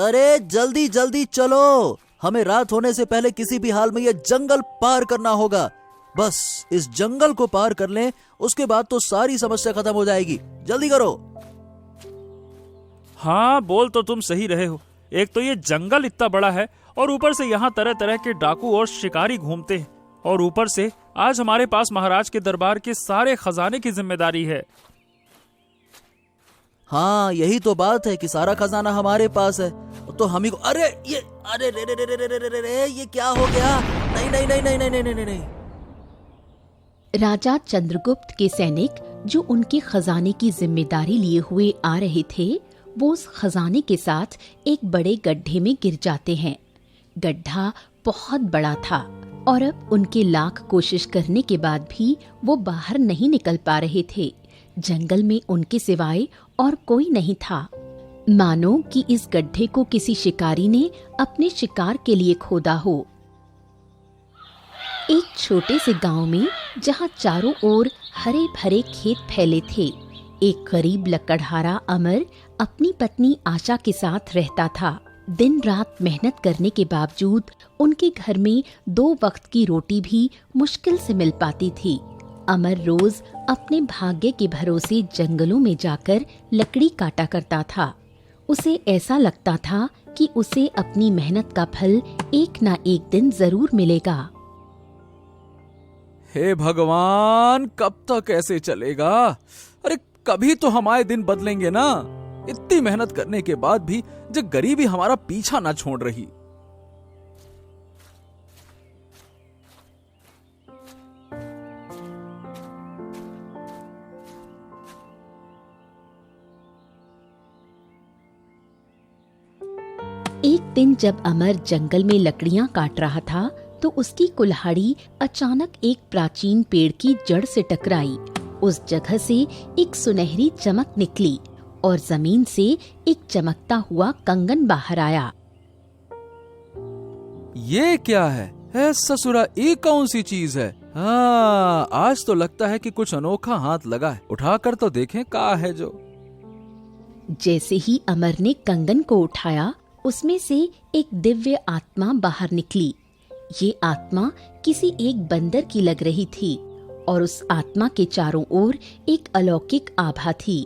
अरे जल्दी जल्दी चलो, हमें रात होने से पहले किसी भी हाल में ये जंगल पार करना होगा। बस इस जंगल को पार कर लें, उसके बाद तो सारी समस्या खत्म हो जाएगी। जल्दी करो। हाँ, बोल तो तुम सही रहे हो। एक तो ये जंगल इतना बड़ा है और ऊपर से यहाँ तरह तरह के डाकू और शिकारी घूमते हैं, और ऊपर से आज हमारे पास महाराज के दरबार के सारे खजाने की जिम्मेदारी है। हाँ, यही तो बात है कि सारा खजाना हमारे पास है, तो हम ही को। अरे रे रे रे रे रे रे रे रे, ये क्या हो गया? नहीं नहीं नहीं नहीं नहीं नहीं नहीं नहीं। राजा चंद्रगुप्त के सैनिक जो उनके खजाने की जिम्मेदारी लिए हुए आ रहे थे, वो उस खजाने के साथ एक बड़े गड्ढे में गिर जाते हैं। गड्ढा बहुत बड़ा था और अब उनके लाख कोशिश करने के बाद भी वो बाहर नहीं निकल पा रहे थे। जंगल में उनके सिवाय और कोई नहीं था, मानो कि इस गड्ढे को किसी शिकारी ने अपने शिकार के लिए खोदा हो। एक छोटे से गांव में, जहां चारों ओर हरे भरे खेत फैले थे, एक गरीब लकड़हारा अमर अपनी पत्नी आशा के साथ रहता था। दिन रात मेहनत करने के बावजूद उनके घर में 2 वक्त की रोटी भी मुश्किल से मिल पाती थी। अमर रोज अपने भाग्य के भरोसे जंगलों में जाकर लकड़ी काटा करता था। उसे ऐसा लगता था कि उसे अपनी मेहनत का फल एक ना एक दिन जरूर मिलेगा। हे भगवान, कब तक ऐसे चलेगा? अरे कभी तो हमारे दिन बदलेंगे ना। इतनी मेहनत करने के बाद भी जो गरीबी हमारा पीछा ना छोड़ रही। एक दिन जब अमर जंगल में लकड़ियां काट रहा था, तो उसकी कुल्हाड़ी अचानक एक प्राचीन पेड़ की जड़ से टकराई। उस जगह से एक सुनहरी चमक निकली और जमीन से एक चमकता हुआ कंगन बाहर आया। ये क्या है ससुरा, ये कौन सी चीज है? हाँ, आज तो लगता है कि कुछ अनोखा हाथ लगा है। उठाकर तो देखें क्या है जो। जैसे ही अमर ने कंगन को उठाया, उसमें से एक दिव्य आत्मा बाहर निकली। ये आत्मा किसी एक बंदर की लग रही थी और उस आत्मा के चारों ओर एक अलौकिक आभा थी।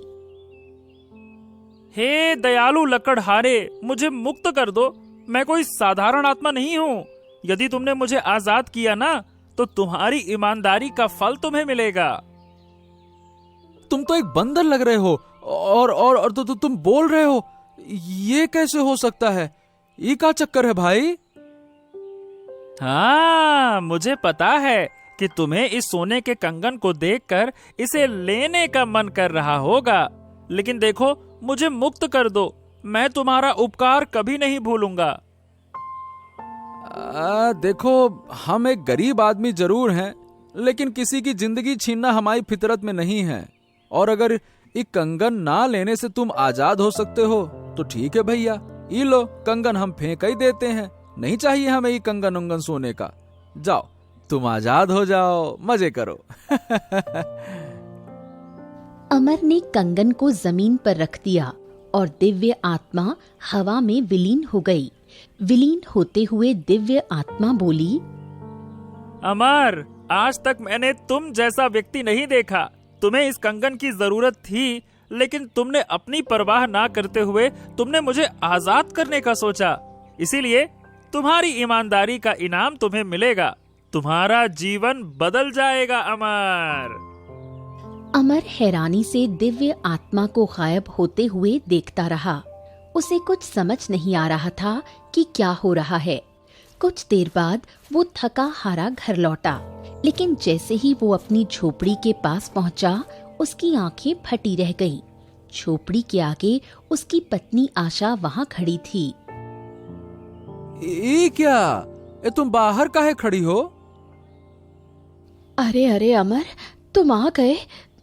हे दयालु लकड़हारे, मुझे मुक्त कर दो। मैं कोई साधारण आत्मा नहीं हूँ। यदि तुमने मुझे आजाद किया ना, तो तुम्हारी ईमानदारी का फल तुम्हें मिलेगा। तुम तो एक बंदर लग रहे हो और तो तुम बोल रहे हो। ये कैसे हो सकता है? ये क्या चक्कर है भाई? हाँ, मुझे पता है कि तुम्हें इस सोने के कंगन को देखकर इसे लेने का मन कर रहा होगा, लेकिन देखो, मुझे मुक्त कर दो। मैं तुम्हारा उपकार कभी नहीं भूलूंगा। देखो, हम एक गरीब आदमी जरूर हैं, लेकिन किसी की जिंदगी छीनना हमारी फितरत में नहीं है। और अगर ये कंगन ना लेने से तुम आजाद हो सकते हो तो ठीक है भैया, ये लो कंगन, हम फेंक ही देते हैं। नहीं चाहिए हमें ये कंगन उंगन सोने का। जाओ, तुम आजाद हो जाओ, मजे करो। अमर ने कंगन को जमीन पर रख दिया और दिव्य आत्मा हवा में विलीन हो गई। विलीन होते हुए दिव्य आत्मा बोली, अमर, आज तक मैंने तुम जैसा व्यक्ति नहीं देखा। तुम्हें इस कंगन की जरूरत थी, लेकिन तुमने अपनी परवाह ना करते हुए तुमने मुझे आजाद करने का सोचा। इसीलिए तुम्हारी ईमानदारी का इनाम तुम्हें मिलेगा। तुम्हारा जीवन बदल जाएगा अमर। अमर हैरानी से दिव्य आत्मा को गायब होते हुए देखता रहा। उसे कुछ समझ नहीं आ रहा था कि क्या हो रहा है। कुछ देर बाद वो थका हारा घर लौटा, लेकिन जैसे ही वो अपनी झोपड़ी के पास पहुंचा, उसकी आंखें फटी रह गईं। झोपड़ी के आगे उसकी पत्नी आशा वहां खड़ी थी। ये क्या? तुम बाहर काहे खड़ी हो? अरे अमर, तुम आ गए।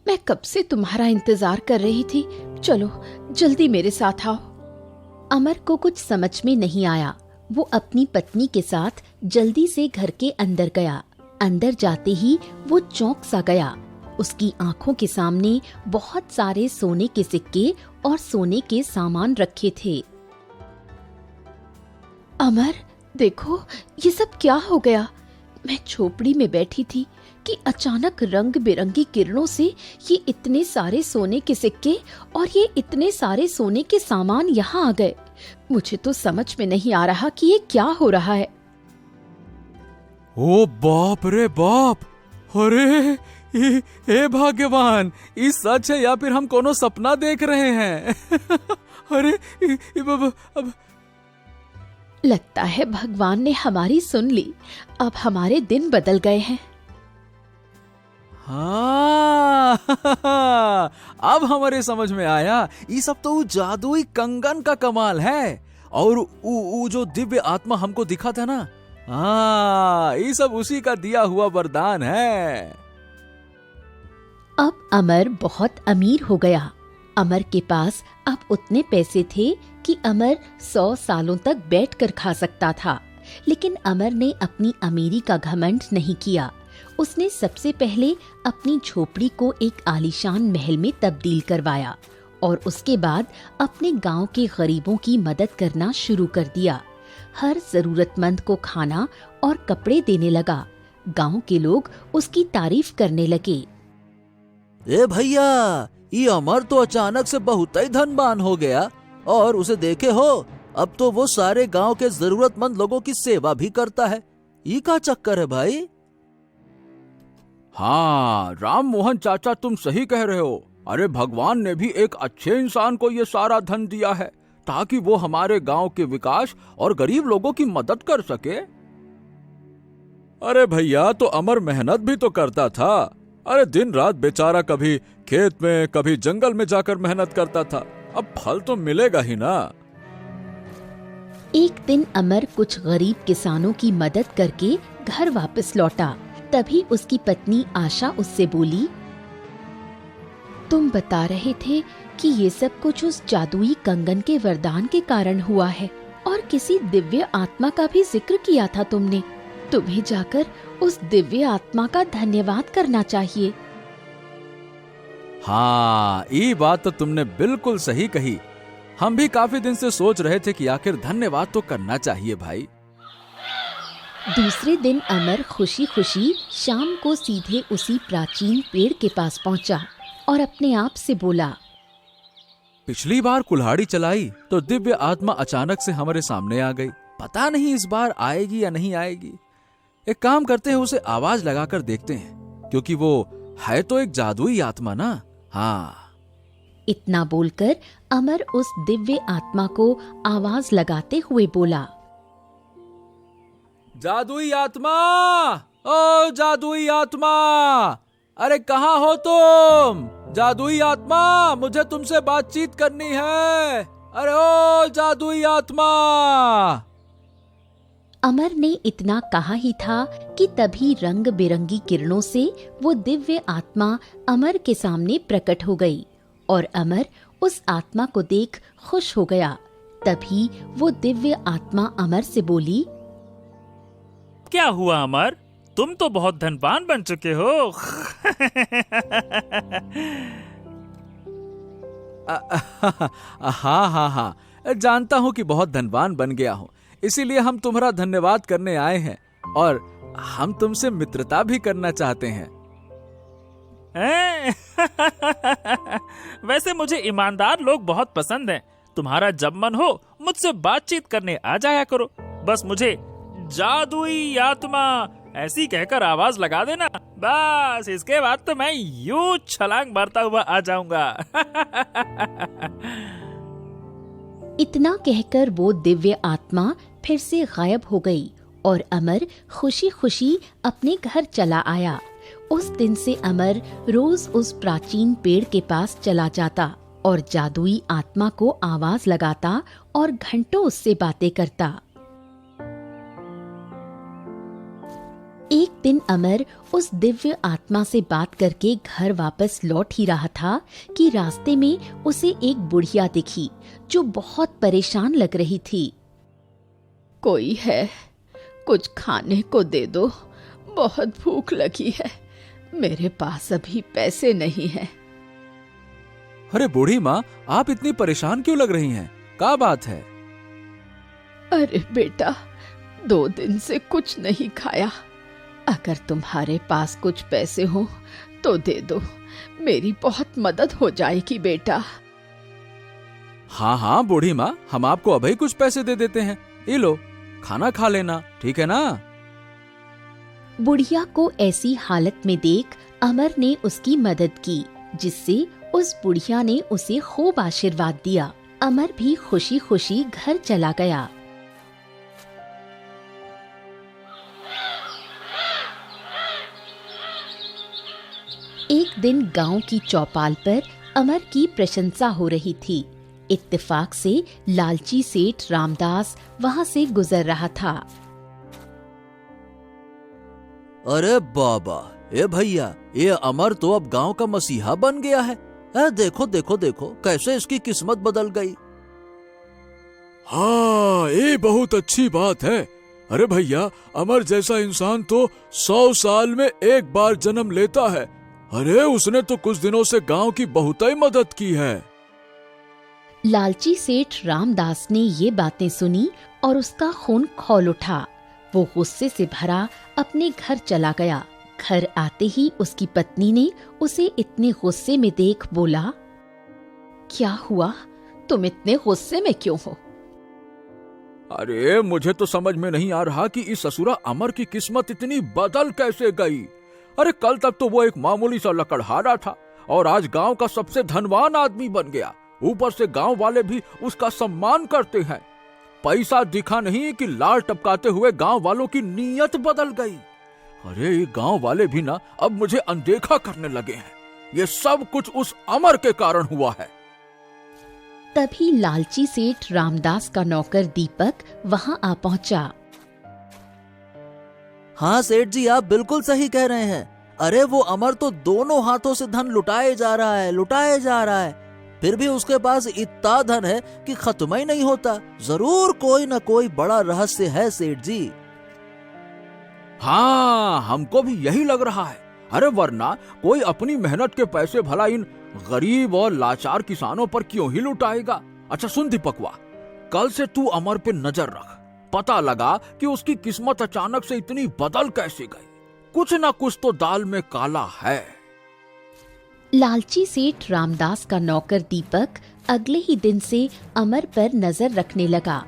मैं कब से तुम्हारा इंतजार कर रही थी। चलो जल्दी मेरे साथ आओ। अमर को कुछ समझ में नहीं आया। वो अपनी पत्नी के साथ जल्दी से घर के अंदर गया। अंदर जाते ही वो चौंक सा गया। उसकी आंखों के सामने बहुत सारे सोने के सिक्के और सोने के सामान रखे थे। अमर, देखो ये सब क्या हो गया। मैं झोपड़ी में बैठी थी कि अचानक रंग बिरंगी किरणों से ये इतने सारे सोने के सिक्के और ये इतने सारे सोने के सामान यहाँ आ गए। मुझे तो समझ में नहीं आ रहा कि ये क्या हो रहा है। ओ बाप रे बाप! अरे हे भगवान, ये सच है या फिर हम कोनो सपना देख रहे हैं? अरे अब लगता है भगवान ने हमारी सुन ली। अब हमारे दिन बदल गए हैं। हाँ, अब हमारे समझ में आया। ये सब तो जादुई कंगन का कमाल है। और ऊ जो दिव्य आत्मा हमको दिखा था ना, हाँ, ये सब उसी का दिया हुआ वरदान है। अब अमर बहुत अमीर हो गया। अमर के पास अब उतने पैसे थे कि अमर 100 सालों तक बैठकर खा सकता था। लेकिन अमर ने अपनी अमीरी का घमंड नहीं किया। उसने सबसे पहले अपनी झोपड़ी को एक आलीशान महल में तब्दील करवाया और उसके बाद अपने गांव के गरीबों की मदद करना शुरू कर दिया। हर जरूरतमंद को खाना और कपड़े देने लगा। गांव के लोग उसकी तारीफ करने लगे। ए भैया, ये अमर तो अचानक से बहुत ही धनवान हो गया। और उसे देखे हो, अब तो वो सारे गांव के जरूरतमंद लोगों की सेवा भी करता है। ये का चक्कर है भाई? हाँ राम मोहन चाचा, तुम सही कह रहे हो। अरे भगवान ने भी एक अच्छे इंसान को ये सारा धन दिया है ताकि वो हमारे गांव के विकास और गरीब लोगों की मदद कर सके। अरे भैया, तो अमर मेहनत भी तो करता था। अरे दिन रात बेचारा कभी खेत में कभी जंगल में जाकर मेहनत करता था। अब फल तो मिलेगा ही ना। एक दिन अमर कुछ गरीब किसानों की मदद करके घर वापस लौटा। तभी उसकी पत्नी आशा उससे बोली, तुम बता रहे थे कि ये सब कुछ उस जादुई कंगन के वरदान के कारण हुआ है और किसी दिव्य आत्मा का भी जिक्र किया था तुमने। तुम्हें जाकर उस दिव्य आत्मा का धन्यवाद करना चाहिए। हाँ, ये बात तो तुमने बिल्कुल सही कही। हम भी काफी दिन से सोच रहे थे कि आखिर धन्यवाद तो करना चाहिए भाई। दूसरे दिन अमर खुशी खुशी शाम को सीधे उसी प्राचीन पेड़ के पास पहुंचा और अपने आप से बोला, पिछली बार कुल्हाड़ी चलाई तो दिव्य आत्मा अचानक से हमारे सामने आ गई। पता नहीं इस बार आएगी या नहीं आएगी। एक काम करते हैं, उसे आवाज लगाकर देखते हैं, क्योंकि वो है तो एक जादुई आत्मा ना। हाँ। इतना बोलकर अमर उस दिव्य आत्मा को आवाज लगाते हुए बोला, जादुई आत्मा, ओ जादुई आत्मा, अरे कहाँ हो तुम? जादुई आत्मा, मुझे तुमसे बातचीत करनी है। अरे ओ जादुई आत्मा। अमर ने इतना कहा ही था कि तभी रंग बिरंगी किरणों से वो दिव्य आत्मा अमर के सामने प्रकट हो गई और अमर उस आत्मा को देख खुश हो गया। तभी वो दिव्य आत्मा अमर से बोली, क्या हुआ अमर? तुम तो बहुत धनवान बन चुके हो। हाँ हाँ हाँ, जानता हूँ कि बहुत धनवान बन गया हूँ, इसीलिए हम तुम्हारा धन्यवाद करने आए हैं और हम तुमसे मित्रता भी करना चाहते हैं। वैसे मुझे ईमानदार लोग बहुत पसंद हैं। तुम्हारा जब मन हो मुझसे बातचीत करने आ जाया करो। बस मुझे जादुई आत्मा ऐसी कहकर आवाज लगा देना, बस इसके बाद तो मैं यूं छलांग मारता हुआ आ जाऊंगा। इतना कहकर वो दिव्य आत्मा फिर से गायब हो गई और अमर खुशी खुशी अपने घर चला आया। उस दिन से अमर रोज उस प्राचीन पेड़ के पास चला जाता और जादुई आत्मा को आवाज लगाता और घंटों उससे बातें करता। एक दिन अमर उस दिव्य आत्मा से बात करके घर वापस लौट ही रहा था कि रास्ते में उसे एक बुढ़िया दिखी जो बहुत परेशान लग रही थी। कोई है, कुछ खाने को दे दो, बहुत भूख लगी है, मेरे पास अभी पैसे नहीं हैं। अरे बूढ़ी माँ, आप इतनी परेशान क्यों लग रही हैं? क्या बात है? अरे बेटा, 2 दिन से कुछ नहीं खाया। अगर तुम्हारे पास कुछ पैसे हो तो दे दो, मेरी बहुत मदद हो जाएगी बेटा। हाँ हाँ बूढ़ी माँ, हम आपको अभी कुछ पैसे दे देते हैं। ये लो, खाना खा लेना, ठीक है ना? बुढ़िया को ऐसी हालत में देख अमर ने उसकी मदद की, जिससे उस बुढ़िया ने उसे खूब आशीर्वाद दिया। अमर भी खुशी खुशी घर चला गया। एक दिन गांव की चौपाल पर अमर की प्रशंसा हो रही थी। इत्तेफाक से लालची सेठ रामदास वहां से गुजर रहा था। अरे बाबा, ए भैया, ये अमर तो अब गांव का मसीहा बन गया है। देखो देखो देखो, कैसे इसकी किस्मत बदल गई। हाँ, ये बहुत अच्छी बात है। अरे भैया, अमर जैसा इंसान तो 100 साल में एक बार जन्म लेता है। अरे उसने तो कुछ दिनों से गांव की बहुत ही मदद की है। लालची सेठ रामदास ने ये बातें सुनी और उसका खून खौल उठा। वो गुस्से से भरा अपने घर चला गया। घर आते ही उसकी पत्नी ने उसे इतने गुस्से में देख बोला, क्या हुआ, तुम इतने गुस्से में क्यों हो? अरे मुझे तो समझ में नहीं आ रहा कि इस ससुरा अमर की किस्मत इतनी बदल कैसे गई। अरे कल तक तो वो एक मामूली सा लकड़हारा था और आज गांव का सबसे धनवान आदमी बन गया। ऊपर से गांव वाले भी उसका सम्मान करते हैं। पैसा दिखा नहीं कि लाल टपकाते हुए गांव वालों की नीयत बदल गई। अरे ये गांव वाले भी ना अब मुझे अनदेखा करने लगे हैं। ये सब कुछ उस अमर के कारण हुआ है। तभी लालची सेठ रामदास का नौकर दीपक वहां आ पहुंचा। हाँ सेठ जी, आप बिल्कुल सही कह रहे हैं। अरे वो अमर तो दोनों हाथों से धन लुटाए जा रहा है, लुटाए जा रहा है। फिर भी उसके पास इतना धन है कि खत्म ही नहीं होता। जरूर कोई न कोई बड़ा रहस्य है सेठ जी। हाँ, हमको भी यही लग रहा है। अरे वरना कोई अपनी मेहनत के पैसे भला इन गरीब और लाचार किसानों पर क्यों ही लुटाएगा। अच्छा सुन दीपकवा, कल से तू अमर पे नजर रख। पता लगा कि उसकी किस्मत अचानक से इतनी बदल कैसे गई। कुछ ना कुछ तो दाल में काला है। लालची सेठ रामदास का नौकर दीपक अगले ही दिन से अमर पर नजर रखने लगा।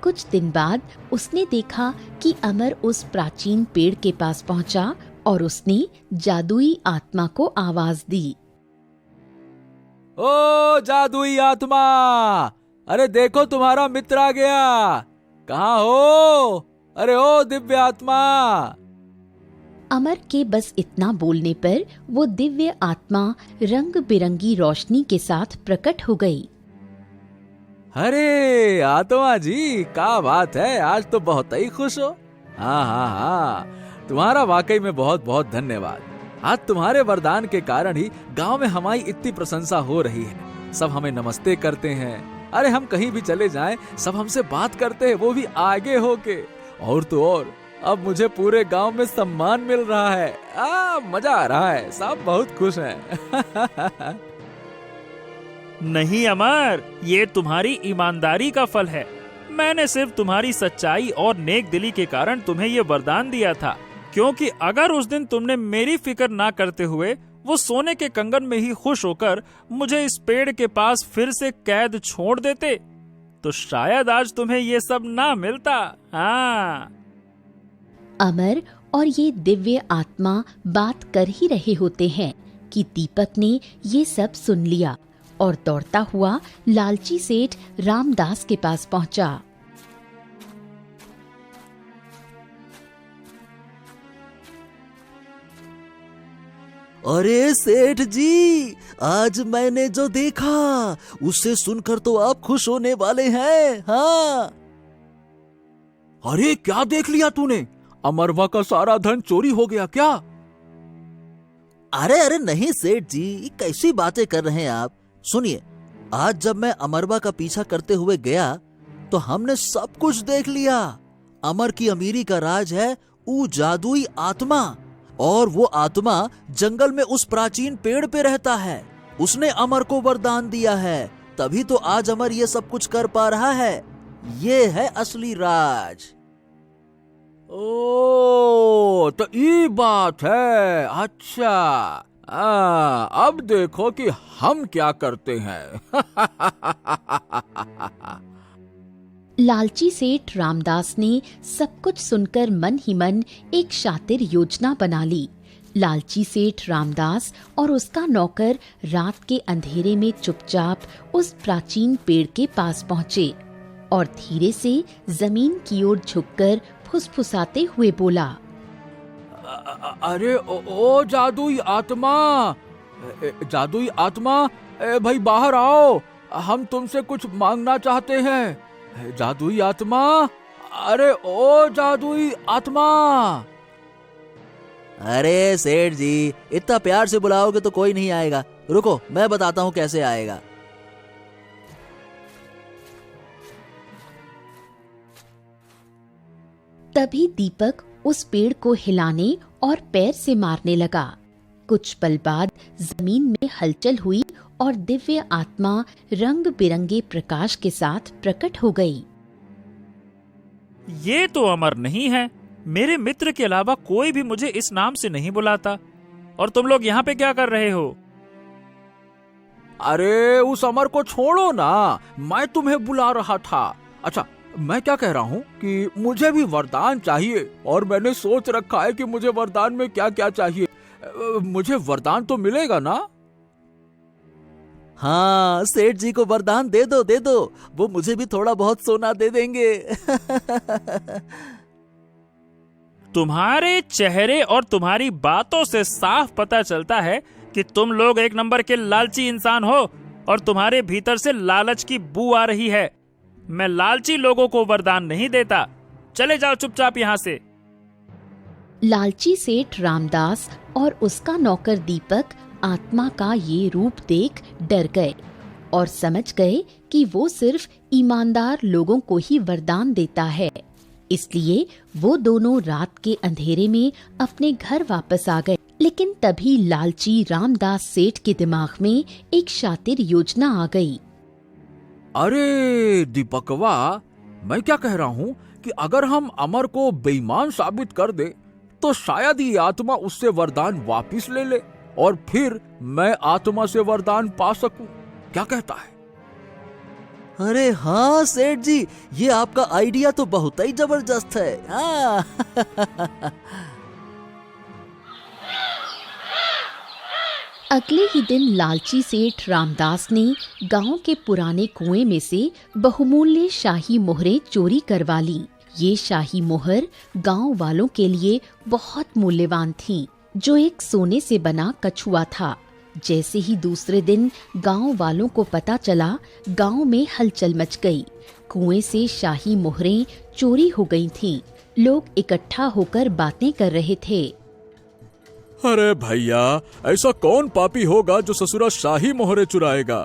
कुछ दिन बाद उसने देखा कि अमर उस प्राचीन पेड़ के पास पहुंचा और उसने जादुई आत्मा को आवाज दी। ओ जादुई आत्मा, अरे देखो तुम्हारा मित्र आ गया। कहाँ हो? अरे ओ दिव्य आत्मा। अमर के बस इतना बोलने पर वो दिव्य आत्मा रंग बिरंगी रोशनी के साथ प्रकट हो गई। अरे आत्मा जी, क्या बात है, आज तो बहुत ही खुश हो। हाँ हाँ हाँ, तुम्हारा वाकई में बहुत बहुत धन्यवाद। आज तुम्हारे वरदान के कारण ही गांव में हमारी इतनी प्रशंसा हो रही है। सब हमें नमस्ते करते हैं। अरे हम कहीं भी चले जाएं, सब हमसे बात करते हैं, वो भी आगे होके। और तो और अब मुझे पूरे गांव में सम्मान मिल रहा है। मजा आ रहा है, सब बहुत खुश हैं। नहीं अमर, ये तुम्हारी ईमानदारी का फल है। मैंने सिर्फ तुम्हारी सच्चाई और नेक दिली के कारण तुम्हें ये वरदान दिया था, क्योंकि अगर उस दिन तुमने मेरी फिक्र ना करते हुए वो सोने के कंगन में ही खुश होकर मुझे इस पेड़ के पास फिर से कैद छोड़ देते, तो शायद आज तुम्हें ये सब ना मिलता। हाँ। अमर और ये दिव्य आत्मा बात कर ही रहे होते हैं कि दीपक ने ये सब सुन लिया और दौड़ता हुआ लालची सेठ रामदास के पास पहुंचा। अरे सेठ जी, आज मैंने जो देखा उससे सुनकर तो आप खुश होने वाले हैं। हाँ। अरे क्या देख लिया तूने? अमरवा का सारा धन चोरी हो गया क्या? अरे अरे नहीं सेठ जी, कैसी बातें कर रहे हैं आप। सुनिए, आज जब मैं अमरवा का पीछा करते हुए गया तो हमने सब कुछ देख लिया। अमर की अमीरी का राज है वो जादुई आत्मा, और वो आत्मा जंगल में उस प्राचीन पेड़ पे रहता है। उसने अमर को वरदान दिया है, तभी तो आज अमर ये सब कुछ कर पा रहा है। ये है असली राज। ओ तो ये बात है। अच्छा, अब देखो कि हम क्या करते हैं। लालची सेठ रामदास ने सब कुछ सुनकर मन ही मन एक शातिर योजना बना ली। लालची सेठ रामदास और उसका नौकर रात के अंधेरे में चुपचाप उस प्राचीन पेड़ के पास पहुँचे और धीरे से जमीन की ओर झुककर फुसफुसाते हुए बोला, अरे ओ जादुई आत्मा, जादुई आत्मा, भाई बाहर आओ, हम तुमसे कुछ मांगना चाहते हैं। जादुई आत्मा, अरे ओ जादुई आत्मा। अरे सेठ जी, इतना प्यार से बुलाओगे तो कोई नहीं आएगा। रुको, मैं बताता हूँ कैसे आएगा। तभी दीपक उस पेड़ को हिलाने और पैर से मारने लगा। कुछ पल बाद जमीन में हलचल हुई और दिव्य आत्मा रंग बिरंगे प्रकाश के साथ प्रकट हो गई। ये तो अमर नहीं है। मेरे मित्र के अलावा कोई भी मुझे इस नाम से नहीं बुलाता। और तुम लोग यहाँ पे क्या कर रहे हो? अरे उस अमर को छोड़ो ना, मैं तुम्हें बुला रहा था। अच्छा, मैं क्या कह रहा हूँ कि मुझे भी वरदान चाहिए और मैंने सोच रखा है कि मुझे वरदान में क्या क्या चाहिए। मुझे वरदान तो मिलेगा ना? हाँ, सेठ जी को वरदान दे दो, दे दो। वो मुझे भी थोड़ा बहुत सोना दे देंगे। तुम्हारे चेहरे और तुम्हारी बातों से साफ पता चलता है कि तुम लोग एक नंबर के लालची इंसान हो और तुम्हारे भीतर से लालच की बू आ रही है। मैं लालची लोगों को वरदान नहीं देता। चले जाओ चुपचाप यहाँ से। लालची सेठ रामदास और उसका नौकर दीपक आत्मा का ये रूप देख डर गए और समझ गए कि वो सिर्फ ईमानदार लोगों को ही वरदान देता है। इसलिए वो दोनों रात के अंधेरे में अपने घर वापस आ गए। लेकिन तभी लालची रामदास सेठ के दिमाग में एक शातिर योजना आ गई। अरे दीपकवा, मैं क्या कह रहा हूँ कि अगर हम अमर को बेईमान साबित कर दे तो शायद ये आत्मा उससे वरदान वापिस ले ले और फिर मैं आत्मा से वरदान पा सकूं। क्या कहता है? अरे हाँ सेठ जी, ये आपका आइडिया तो बहुत ही जबरदस्त है। हाँ। अगले ही दिन लालची सेठ रामदास ने गांव के पुराने कुएं में से बहुमूल्य शाही मोहरें चोरी करवा ली। ये शाही मोहर गांव वालों के लिए बहुत मूल्यवान थीं, जो एक सोने से बना कछुआ था। जैसे ही दूसरे दिन गांव वालों को पता चला, गांव में हलचल मच गई। कुएं से शाही मोहरें चोरी हो गई थीं। लोग इकट्ठा होकर बातें कर रहे थे। अरे भैया, ऐसा कौन पापी होगा जो ससुरा शाही मोहरे चुराएगा?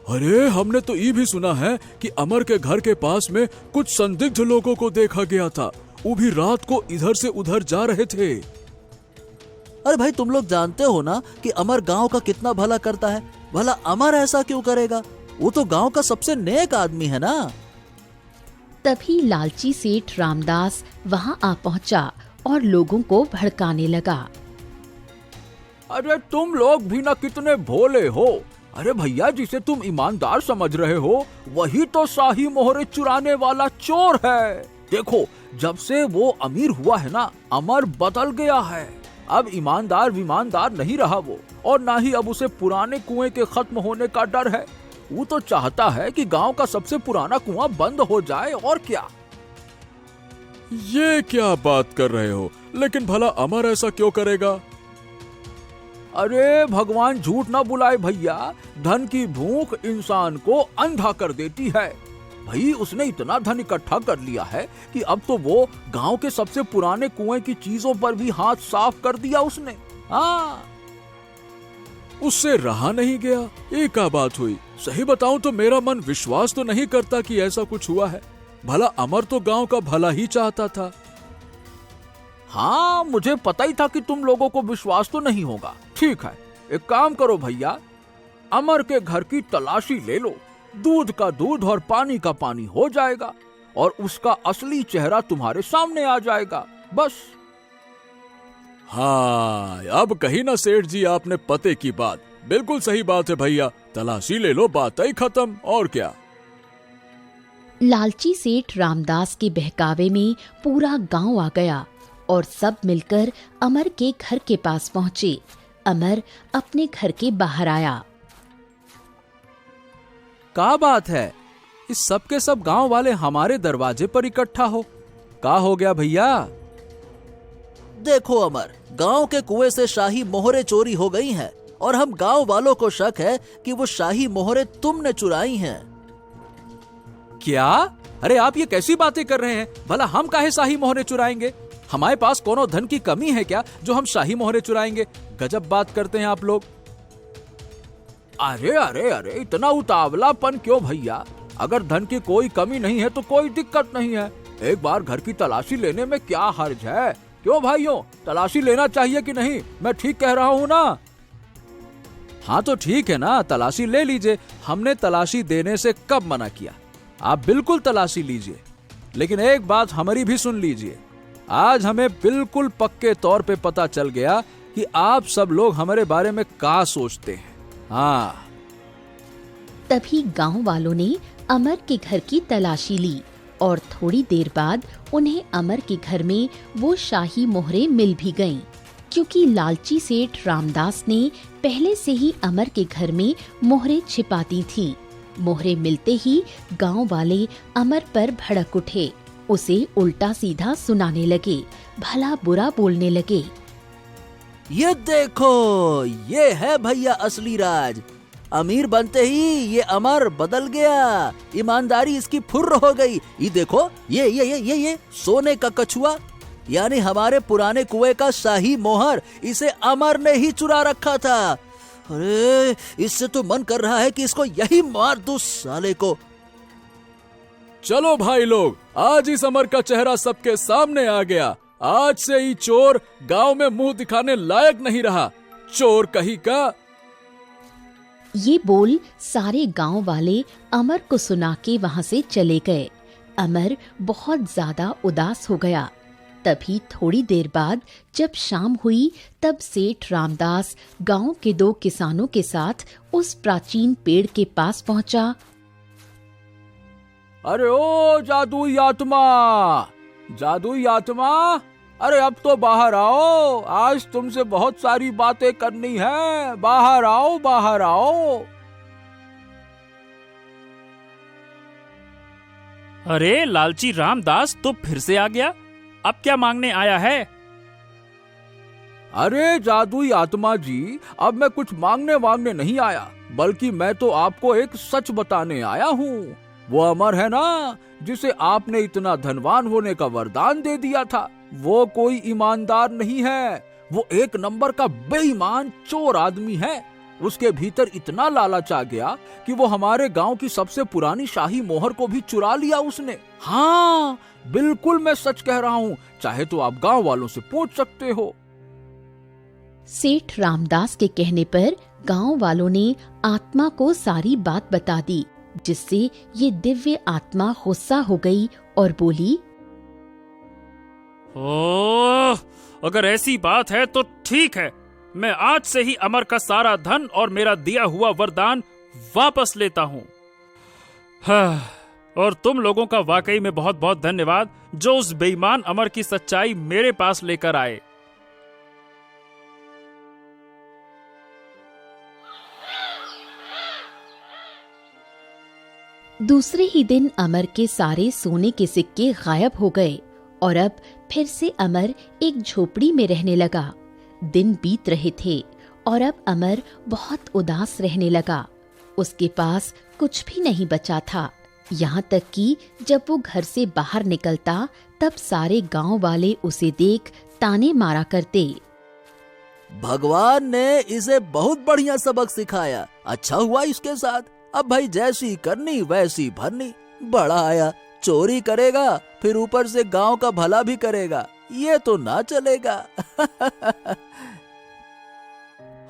अरे हमने तो ये भी सुना है कि अमर के घर के पास में कुछ संदिग्ध लोगों को देखा गया था। वो भी रात को इधर से उधर जा रहे थे। अरे भाई, तुम लोग जानते हो ना कि अमर गांव का कितना भला करता है। भला अमर ऐसा क्यों करेगा? वो तो गांव का सबसे नेक आदमी है ना। तभी लालची सेठ रामदास वहां आ पहुंचा और लोगों को भड़काने लगा। अरे तुम लोग भी ना कितने भोले हो। अरे भैया, जिसे तुम ईमानदार समझ रहे हो वही तो शाही मोहरे चुराने वाला चोर है। देखो, जब से वो अमीर हुआ है ना, अमर बदल गया है। अब ईमानदार विमानदार नहीं रहा वो, और ना ही अब उसे पुराने कुएं के खत्म होने का डर है। वो तो चाहता है कि गांव का सबसे पुराना कुआं बंद हो जाए, और क्या। ये क्या बात कर रहे हो? लेकिन भला अमर ऐसा क्यों करेगा? अरे भगवान झूठ ना बुलाए भैया, धन की भूख इंसान को अंधा कर देती है। भाई, उसने इतना धन इकट्ठा कर लिया है कि अब तो वो गांव के सबसे पुराने कुएं की चीजों पर भी हाथ साफ कर दिया उसने। हाँ, उससे रहा नहीं गया। ये क्या बात हुई? सही बताऊं तो मेरा मन विश्वास तो नहीं करता कि ऐसा कुछ हुआ है। भला अमर तो गांव का भला ही चाहता था। हाँ, मुझे पता ही था कि तुम लोगों को विश्वास तो नहीं होगा। ठीक है, एक काम करो भैया, अमर के घर की तलाशी ले लो। दूध का दूध और पानी का पानी हो जाएगा और उसका असली चेहरा तुम्हारे सामने आ जाएगा, बस। हाँ, अब कही ना सेठ जी आपने पते की बात। बिल्कुल सही बात है भैया, तलाशी ले लो, बात ही खत्म, और क्या। लालची सेठ रामदास के बहकावे में पूरा गांव आ गया और सब मिलकर अमर के घर के पास पहुंचे। अमर अपने घर के बाहर आया। का बात है, इस सब के सब गांव वाले हमारे दरवाजे पर इकट्ठा हो, का हो गया भैया? देखो अमर, गांव के कुएं से शाही मोहरे चोरी हो गई हैं और हम गांव वालों को शक है कि वो शाही मोहरे तुमने चुराई हैं। क्या? अरे आप ये कैसी बातें कर रहे हैं? भला हम काहे शाही मोहरे चुराएंगे? हमारे पास कोनो धन की कमी है क्या जो हम शाही मोहरे चुराएंगे? गजब बात करते हैं आप लोग। अरे अरे अरे, इतना उतावलापन क्यों भैया? अगर धन की कोई कमी नहीं है तो कोई दिक्कत नहीं है। एक बार घर की तलाशी लेने में क्या हर्ज है? क्यों भाइयों, तलाशी लेना चाहिए कि नहीं? मैं ठीक कह रहा हूँ ना? हाँ तो ठीक है ना, तलाशी ले लीजिए। हमने तलाशी देने से कब मना किया? आप बिल्कुल तलाशी लीजिए, लेकिन एक बात हमारी भी सुन लीजिए। आज हमें बिल्कुल पक्के तौर पे पता चल गया कि आप सब लोग हमारे बारे में क्या सोचते हैं। हाँ। तभी गांव वालों ने अमर के घर की तलाशी ली और थोड़ी देर बाद उन्हें अमर के घर में वो शाही मोहरे मिल भी गईं, क्योंकि लालची सेठ रामदास ने पहले से ही अमर के घर में मोहरे छिपा दी थी। मोहरे मिलते ही गांव वाले अमर पर भड़क उठे, उसे उल्टा सीधा सुनाने लगे, भला बुरा बोलने लगे। ये देखो, ये है भैया असली राज। अमीर बनते ही ये अमर बदल गया, ईमानदारी इसकी फुर्र हो गई। ये देखो, ये सोने का कछुआ, यानी हमारे पुराने कुएं का शाही मोहर, इसे अमर ने ही चुरा रखा था। अरे इससे तो मन कर रहा है कि इसको यही मार दूं साले को। चलो भाई लोग, आज इस अमर का चेहरा सबके सामने आ गया। आज से ही चोर गांव में मुंह दिखाने लायक नहीं रहा। चोर कहीं का। ये बोल सारे गांव वाले अमर को सुना के वहां से चले गए। अमर बहुत ज्यादा उदास हो गया। तभी थोड़ी देर बाद जब शाम हुई, तब सेठ रामदास गांव के 2 किसानों के साथ उस प्राचीन पेड़ के पास पहुंचा। अरे ओ जादुई आत्मा, जादुई आत्मा, अरे अब तो बाहर आओ, आज तुमसे बहुत सारी बातें करनी है। बाहर आओ, बाहर आओ। अरे लालची रामदास तो फिर से आ गया, अब क्या मांगने आया है? अरे जादुई आत्मा जी, अब मैं कुछ मांगने नहीं आया, बल्कि मैं तो आपको एक सच बताने आया हूँ। वो अमर है ना, जिसे आपने इतना धनवान होने का वरदान दे दिया था, वो कोई ईमानदार नहीं है। वो एक नंबर का बेईमान चोर आदमी है। उसके भीतर इतना लालच आ गया कि वो हमारे गांव की सबसे पुरानी शाही मोहर को भी चुरा लिया उसने। हाँ, बिल्कुल मैं सच कह रहा हूँ, चाहे तो आप गांव वालों से पूछ सकते हो। सेठ रामदास के कहने पर गांव वालों ने आत्मा को सारी बात बता दी, जिससे ये दिव्य आत्मा गुस्सा हो गई और बोली, ओह, अगर ऐसी बात है तो ठीक है, मैं आज से ही अमर का सारा धन और मेरा दिया हुआ वरदान वापस लेता हूँ। हाँ, और तुम लोगों का वाकई में बहुत बहुत धन्यवाद, जो उस बेईमान अमर की सच्चाई मेरे पास लेकर आए। दूसरे ही दिन अमर के सारे सोने के सिक्के गायब हो गए और अब फिर से अमर एक झोपड़ी में रहने लगा। दिन बीत रहे थे और अब अमर बहुत उदास रहने लगा। उसके पास कुछ भी नहीं बचा था। यहाँ तक कि जब वो घर से बाहर निकलता, तब सारे गांव वाले उसे देख ताने मारा करते। भगवान ने इसे बहुत बढ़िया सबक सिखाया, अच्छा हुआ इसके साथ। अब भाई जैसी करनी वैसी भरनी। बड़ा आया, चोरी करेगा फिर ऊपर से गांव का भला भी करेगा, ये तो ना चलेगा।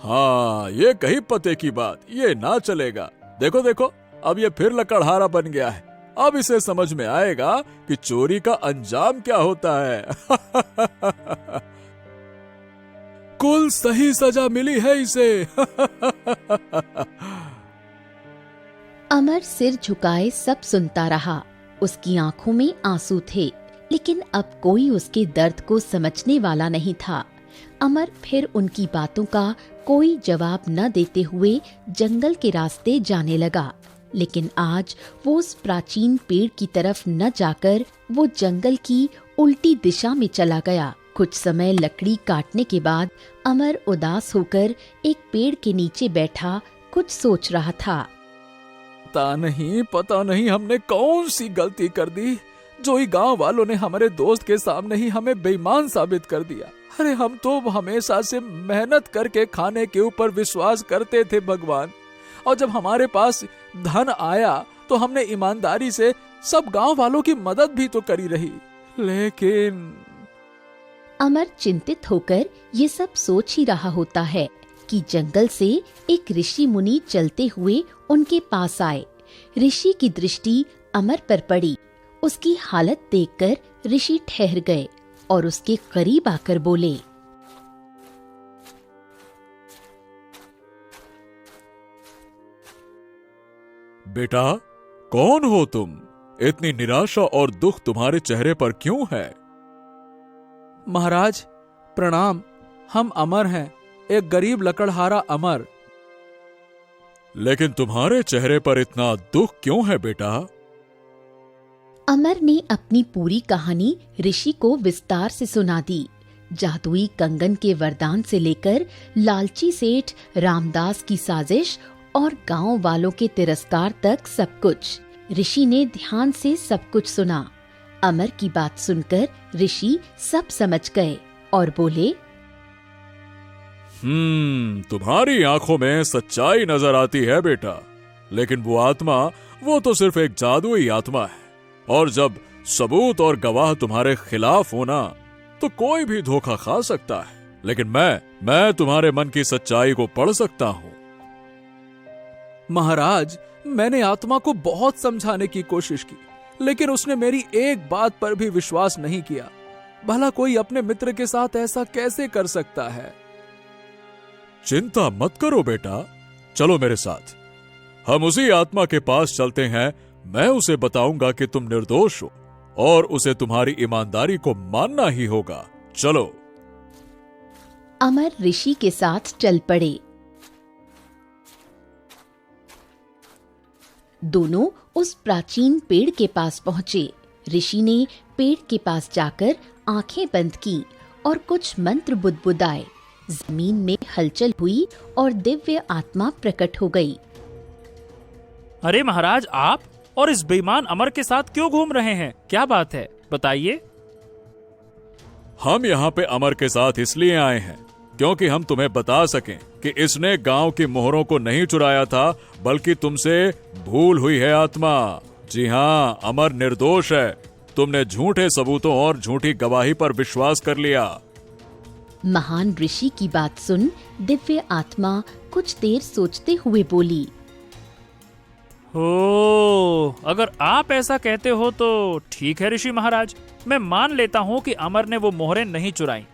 हाँ, ये कही पते की बात, ये ना चलेगा। देखो देखो, अब ये फिर लकड़हारा बन गया है। अब इसे समझ में आएगा कि चोरी का अंजाम क्या होता है। कुल सही सजा मिली है इसे। अमर सिर झुकाए सब सुनता रहा। उसकी आंखों में आंसू थे, लेकिन अब कोई उसके दर्द को समझने वाला नहीं था। अमर फिर उनकी बातों का कोई जवाब न देते हुए जंगल के रास्ते जाने लगा। लेकिन आज वो उस प्राचीन पेड़ की तरफ न जाकर वो जंगल की उल्टी दिशा में चला गया। कुछ समय लकड़ी काटने के बाद अमर उदास होकर एक पेड़ के नीचे बैठा कुछ सोच रहा था। पता नहीं हमने कौन सी गलती कर दी, जो ही गांव वालों ने हमारे दोस्त के सामने ही हमें बेईमान साबित कर दिया। अरे हम तो हमेशा से मेहनत करके खाने के ऊपर विश्वास करते थे भगवान, और जब हमारे पास धन आया तो हमने ईमानदारी से सब गांव वालों की मदद भी तो करी रही। लेकिन अमर चिंतित होकर ये सब सोच ही रहा होता है कि जंगल से एक ऋषि मुनि चलते हुए उनके पास आए। ऋषि की दृष्टि अमर पर पड़ी। उसकी हालत देखकर ऋषि ठहर गए और उसके करीब आकर बोले, बेटा, कौन हो तुम? इतनी निराशा और दुख तुम्हारे चेहरे पर क्यों है? महाराज प्रणाम, हम अमर हैं, एक गरीब लकड़हारा अमर। लेकिन तुम्हारे चेहरे पर इतना दुख क्यों है बेटा? अमर ने अपनी पूरी कहानी ऋषि को विस्तार से सुना दी। जादुई कंगन के वरदान से लेकर लालची सेठ रामदास की साजिश और गांव वालों के तिरस्कार तक सब कुछ। ऋषि ने ध्यान से सब कुछ सुना। अमर की बात सुनकर ऋषि सब समझ गए और बोले, तुम्हारी आंखों में सच्चाई नजर आती है बेटा, लेकिन वो आत्मा, वो तो सिर्फ एक जादुई आत्मा है, और जब सबूत और गवाह तुम्हारे खिलाफ होना तो कोई भी धोखा खा सकता है। लेकिन मैं तुम्हारे मन की सच्चाई को पढ़ सकता हूँ। महाराज, मैंने आत्मा को बहुत समझाने की कोशिश की, लेकिन उसने मेरी एक बात पर भी विश्वास नहीं किया। भला कोई अपने मित्र के साथ ऐसा कैसे कर सकता है? चिंता मत करो बेटा, चलो मेरे साथ। हम उसी आत्मा के पास चलते हैं। मैं उसे बताऊंगा कि तुम निर्दोष हो और उसे तुम्हारी ईमानदारी को मानना ही होगा। चलो। अमर ऋषि के साथ चल पड़े। दोनों उस प्राचीन पेड़ के पास पहुंचे। ऋषि ने पेड़ के पास जाकर आंखें बंद की और कुछ मंत्र बुदबुदाए। जमीन में हलचल हुई और दिव्य आत्मा प्रकट हो गई। अरे महाराज, आप और इस बेईमान अमर के साथ क्यों घूम रहे हैं? क्या बात है, बताइए। हम यहाँ पे अमर के साथ इसलिए आए हैं क्योंकि हम तुम्हें बता सकें कि इसने गांव की मोहरों को नहीं चुराया था, बल्कि तुमसे भूल हुई है आत्मा। जी हाँ, अमर निर्दोष है। तुमने झूठे सबूतों और झूठी गवाही पर विश्वास कर लिया। महान ऋषि की बात सुन दिव्य आत्मा कुछ देर सोचते हुए बोली, हो, अगर आप ऐसा कहते हो तो ठीक है ऋषि महाराज, मैं मान लेता हूँ कि अमर ने वो मोहरें नहीं चुराई।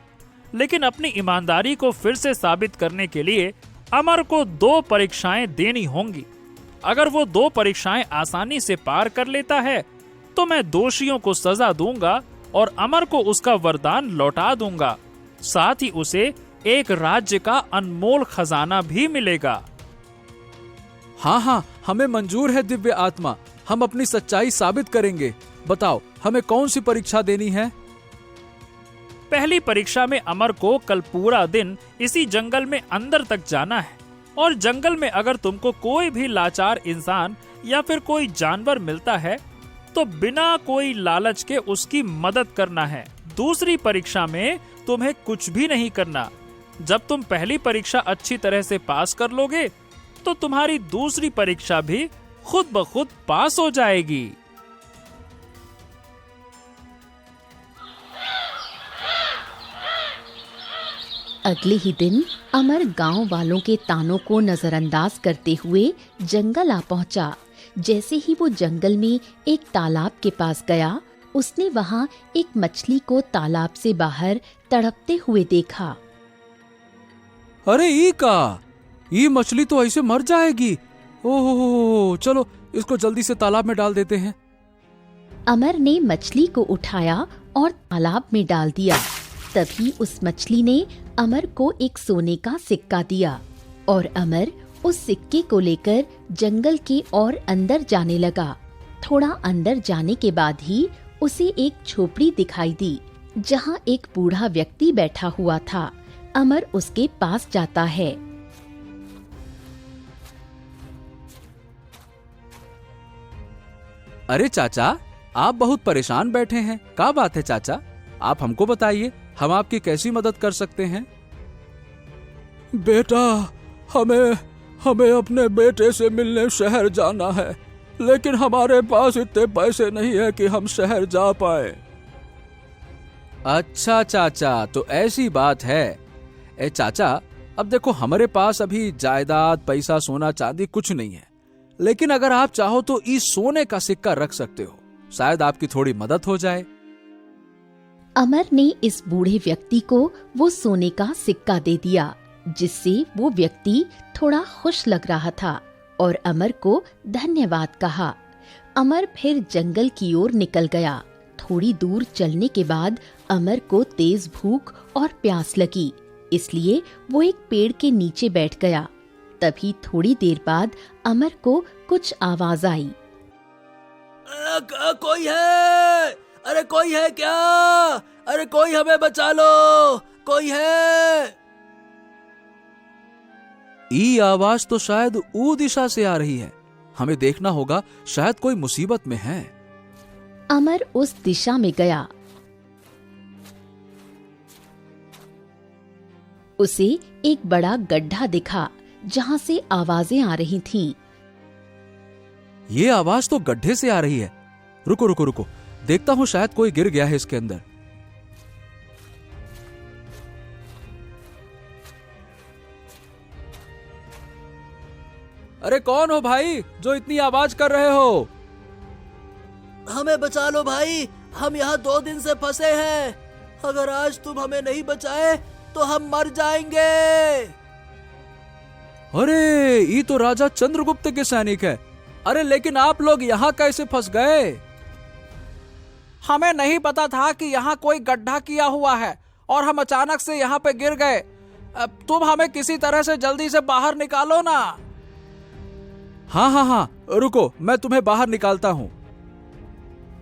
लेकिन अपनी ईमानदारी को फिर से साबित करने के लिए अमर को 2 परीक्षाएं देनी होंगी। अगर वो 2 परीक्षाएं आसानी से पार कर लेता है तो मैं दोषियों को सजा दूंगा और अमर को उसका वरदान लौटा दूंगा। साथ ही उसे एक राज्य का अनमोल खजाना भी मिलेगा। हाँ, हमें मंजूर है दिव्य आत्मा, हम अपनी सच्चाई साबित करेंगे। बताओ, हमें कौन सी परीक्षा देनी है? पहली परीक्षा में अमर को कल पूरा दिन इसी जंगल में अंदर तक जाना है, और जंगल में अगर तुमको कोई भी लाचार इंसान या फिर कोई जानवर मिलता है तो बिना कोई लालच के उसकी मदद करना है। दूसरी परीक्षा में तुम्हें कुछ भी नहीं करना। जब तुम पहली परीक्षा अच्छी तरह से पास कर लोगे तो तुम्हारी दूसरी परीक्षा भी खुद ब खुद पास हो जाएगी। अगले ही दिन अमर गांव वालों के तानों को नजरअंदाज करते हुए जंगल आ पहुंचा। जैसे ही वो जंगल में एक तालाब के पास गया, उसने वहां एक मछली को तालाब से बाहर तड़पते हुए देखा। अरे ई मछली तो ऐसे मर जाएगी। ओहो, चलो इसको जल्दी से तालाब में डाल देते हैं। अमर ने मछली को उठाया और तालाब में डाल दिया। तभी उस मछली ने अमर को एक सोने का सिक्का दिया और अमर उस सिक्के को लेकर जंगल के और अंदर जाने लगा। थोड़ा अंदर जाने के बाद ही उसे एक झोपड़ी दिखाई दी जहां एक बूढ़ा व्यक्ति बैठा हुआ था। अमर उसके पास जाता है। अरे चाचा, आप बहुत परेशान बैठे हैं, क्या बात है चाचा? आप हमको बताइए, हम आपकी कैसी मदद कर सकते हैं? बेटा, हमें अपने बेटे से मिलने शहर जाना है, लेकिन हमारे पास इतने पैसे नहीं है कि हम शहर जा पाए। अच्छा चाचा, तो ऐसी बात है। ए चाचा, अब देखो हमारे पास अभी जायदाद, पैसा, सोना चांदी कुछ नहीं है, लेकिन अगर आप चाहो तो इस सोने का सिक्का रख सकते हो, शायद आपकी थोड़ी मदद हो जाए। अमर ने इस बूढ़े व्यक्ति को वो सोने का सिक्का दे दिया, जिससे वो व्यक्ति थोड़ा खुश लग रहा था और अमर को धन्यवाद कहा। अमर फिर जंगल की ओर निकल गया। थोड़ी दूर चलने के बाद अमर को तेज भूख और प्यास लगी, इसलिए वो एक पेड़ के नीचे बैठ गया। तभी थोड़ी देर बाद अमर को कुछ आवाज आई। कोई है? अरे कोई है क्या? अरे कोई हमें बचा लो, कोई है? ई आवाज तो शायद ऊ दिशा से आ रही है, हमें देखना होगा, शायद कोई मुसीबत में है। अमर उस दिशा में गया। उसे एक बड़ा गड्ढा दिखा जहां से आवाजें आ रही थीं। ये आवाज तो गड्ढे से आ रही है। रुको रुको रुको, देखता हूं, शायद कोई गिर गया है इसके अंदर। अरे कौन हो भाई जो इतनी आवाज कर रहे हो? हमें बचा लो भाई, हम यहाँ 2 दिन से फंसे हैं। अगर आज तुम हमें नहीं बचाए तो हम मर जाएंगे। अरे ये तो राजा चंद्रगुप्त के सैनिक है। अरे लेकिन आप लोग यहाँ कैसे फंस गए? हमें नहीं पता था कि यहाँ कोई गड्ढा किया हुआ है और हम अचानक से यहाँ पे गिर गए। अब तुम हमें किसी तरह से जल्दी से बाहर निकालो ना। हाँ, रुको, मैं तुम्हें बाहर निकालता हूँ।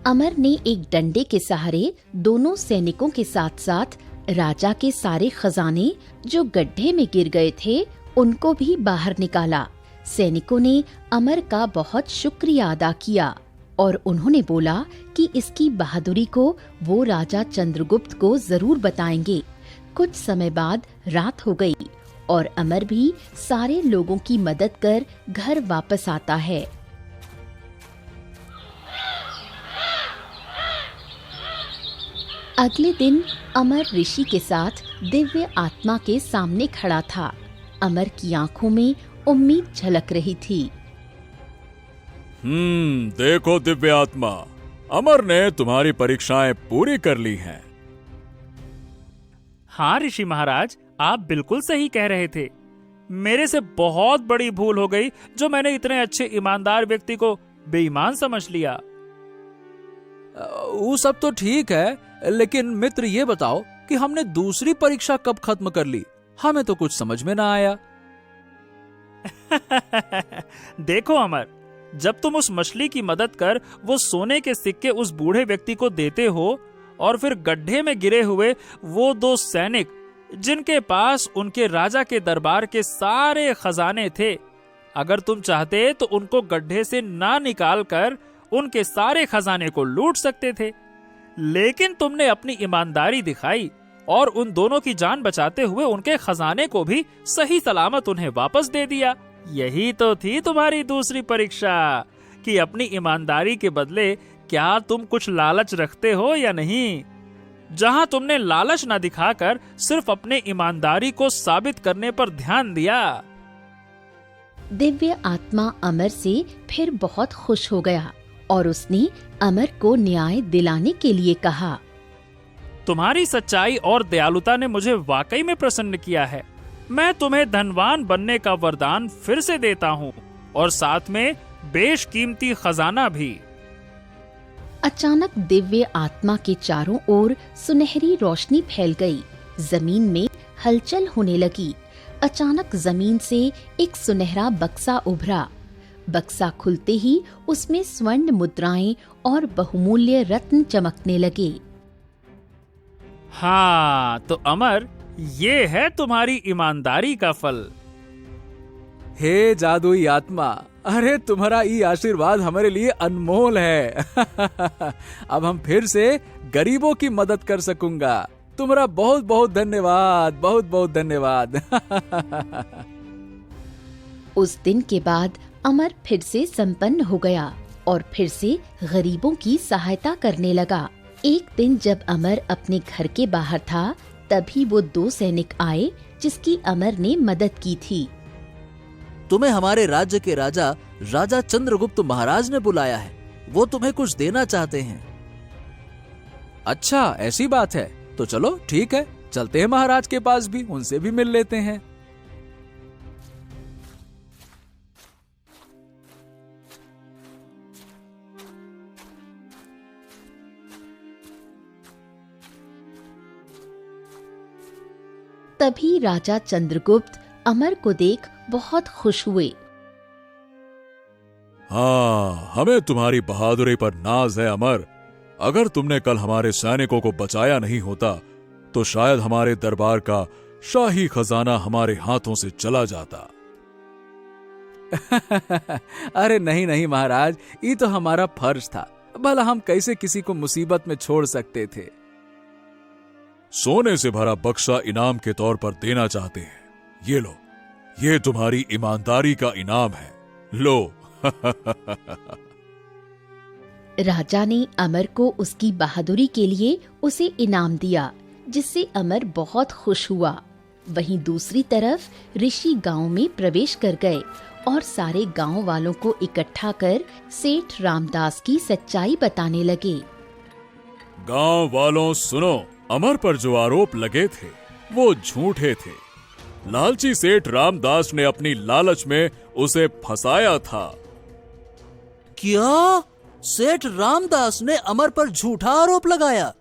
अमर ने एक डंडे के सहारे दोनों सैनिकों के साथ साथ राजा के सारे खजाने जो गड्ढे में गिर गए थे उनको भी बाहर निकाला। सैनिकों ने अमर का बहुत शुक्रिया अदा किया और उन्होंने बोला कि इसकी बहादुरी को वो राजा चंद्रगुप्त को जरूर बताएंगे। कुछ समय बाद रात हो गई और अमर भी सारे लोगों की मदद कर घर वापस आता है। अगले दिन अमर ऋषि के साथ दिव्य आत्मा के सामने खड़ा था। अमर की आंखों में उम्मीद झलक रही थी। देखो दिव्य आत्मा, अमर ने तुम्हारी परीक्षाएं पूरी कर ली हैं। हाँ ऋषि महाराज, आप बिल्कुल सही कह रहे थे। मेरे से बहुत बड़ी भूल हो गई जो मैंने इतने अच्छे ईमानदार व्यक्ति को बेईमान समझ लिया। वो सब तो ठीक है, लेकिन मित्र ये बताओ कि हमने दूसरी परीक्षा कब खत्म कर ली? हमें तो कुछ समझ में ना आया। देखो अमर, जब तुम उस मछली की मदद कर वो सोने के सिक्के उस बूढ़े व्यक्ति को देते हो और फिर गड्ढे में गिरे हुए वो 2 सैनिक जिनके पास उनके राजा के दरबार के सारे खजाने थे, अगर तुम चाहते तो उनको गड्ढे से ना निकाल कर उनके सारे खजाने को लूट सकते थे, लेकिन तुमने अपनी ईमानदारी दिखाई और उन दोनों की जान बचाते हुए उनके खजाने को भी सही सलामत उन्हें वापस दे दिया। यही तो थी तुम्हारी दूसरी परीक्षा कि अपनी ईमानदारी के बदले क्या तुम कुछ लालच रखते हो या नहीं। जहां तुमने लालच न दिखाकर सिर्फ अपने ईमानदारी को साबित करने पर ध्यान दिया। दिव्य आत्मा अमर से फिर बहुत खुश हो गया और उसने अमर को न्याय दिलाने के लिए कहा। तुम्हारी सच्चाई और दयालुता ने मुझे वाकई में प्रसन्न किया है। मैं तुम्हें धनवान बनने का वरदान फिर से देता हूँ और साथ में बेशकीमती खजाना भी। अचानक दिव्य आत्मा के चारों ओर सुनहरी रोशनी फैल गई। जमीन में हलचल होने लगी। अचानक जमीन से एक सुनहरा बक्सा उभरा। बक्सा खुलते ही उसमें स्वर्ण मुद्राएं और बहुमूल्य रत्न चमकने लगे। हाँ तो अमर, ये है तुम्हारी ईमानदारी का फल। हे जादुई आत्मा, अरे तुम्हारा ये आशीर्वाद हमारे लिए अनमोल है। अब हम फिर से गरीबों की मदद कर सकूंगा। तुम्हारा बहुत बहुत धन्यवाद, बहुत बहुत धन्यवाद। उस दिन के बाद अमर फिर से संपन्न हो गया और फिर से गरीबों की सहायता करने लगा। एक दिन जब अमर अपने घर के बाहर था, तभी वो 2 सैनिक आए जिसकी अमर ने मदद की थी। तुम्हें हमारे राज्य के राजा राजा चंद्रगुप्त महाराज ने बुलाया है। वो तुम्हें कुछ देना चाहते हैं। अच्छा, ऐसी बात है तो चलो ठीक है, चलते हैं महाराज के पास भी, उनसे भी मिल लेते हैं। तभी राजा चंद्रगुप्त अमर को देख बहुत खुश हुए। हाँ, हमें तुम्हारी बहादुरी पर नाज है अमर। अगर तुमने कल हमारे सैनिकों को बचाया नहीं होता तो शायद हमारे दरबार का शाही खजाना हमारे हाथों से चला जाता। अरे नहीं नहीं महाराज, ये तो हमारा फर्ज था। भला हम कैसे किसी को मुसीबत में छोड़ सकते थे। सोने से भरा बक्सा इनाम के तौर पर देना चाहते हैं। ये लो, ये तुम्हारी ईमानदारी का इनाम है। लो। राजा ने अमर को उसकी बहादुरी के लिए उसे इनाम दिया, जिससे अमर बहुत खुश हुआ। वहीं दूसरी तरफ ऋषि गांव में प्रवेश कर गए और सारे गांव वालों को इकट्ठा कर सेठ रामदास की सच्चाई बताने लगे। गांव वालों सुनो, अमर पर जो आरोप लगे थे वो झूठे थे। लालची सेठ रामदास ने अपनी लालच में उसे फंसाया था। क्या सेठ रामदास ने अमर पर झूठा आरोप लगाया?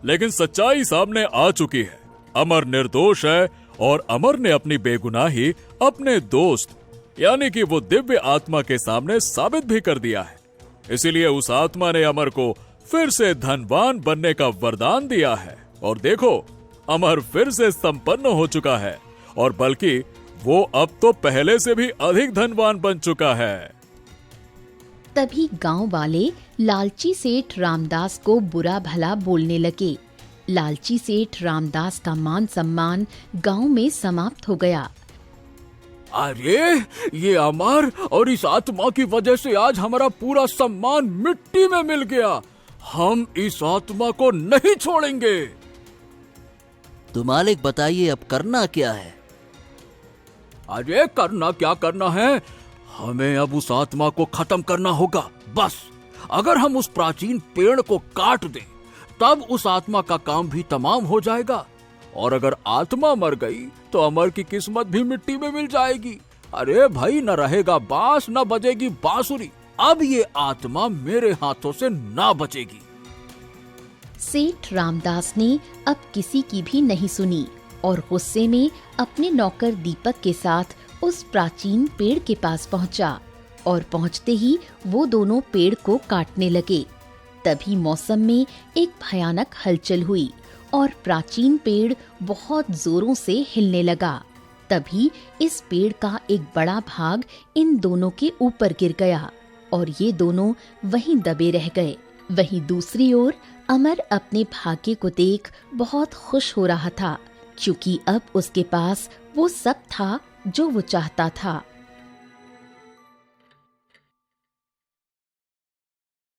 लेकिन सच्चाई सामने आ चुकी है। अमर निर्दोष है और अमर ने अपनी बेगुनाही अपने दोस्त यानी कि वो दिव्य आत्मा के सामने साबित भी कर दिया है। इसीलिए उस आत्मा ने अमर को फिर से धनवान बनने का वरदान दिया है। और देखो, अमर फिर से संपन्न हो चुका है और बल्कि वो अब तो पहले से भी अधिक धनवान बन चुका है। तभी गांव वाले लालची सेठ रामदास को बुरा भला बोलने लगे। लालची सेठ रामदास का मान सम्मान गांव में समाप्त हो गया। अरे, ये अमर और इस आत्मा की वजह से आज हमारा पूरा सम्मान मिट्टी में मिल गया। हम इस आत्मा को नहीं छोड़ेंगे। तो मालिक बताइए, अब करना क्या है? अरे करना क्या करना है, हमें अब उस आत्मा को खत्म करना होगा। बस अगर हम उस प्राचीन पेड़ को काट दें तब उस आत्मा का काम भी तमाम हो जाएगा। और अगर आत्मा मर गई तो अमर की किस्मत भी मिट्टी में मिल जाएगी। अरे भाई, न रहेगा बांस न बजेगी बांसुरी। अब ये आत्मा मेरे हाथों से ना बचेगी। सेठ रामदास ने अब किसी की भी नहीं सुनी और गुस्से में अपने नौकर दीपक के साथ उस प्राचीन पेड़ के पास पहुंचा और पहुंचते ही वो दोनों पेड़ को काटने लगे। तभी मौसम में एक भयानक हलचल हुई और प्राचीन पेड़ बहुत जोरों से हिलने लगा। तभी इस पेड़ का एक बड़ा भाग इन दोनों के ऊपर गिर गया और ये दोनों वहीं दबे रह गए। वहीं दूसरी ओर अमर अपने भाग्य को देख बहुत खुश हो रहा था, क्योंकि अब उसके पास वो सब था जो वो चाहता था।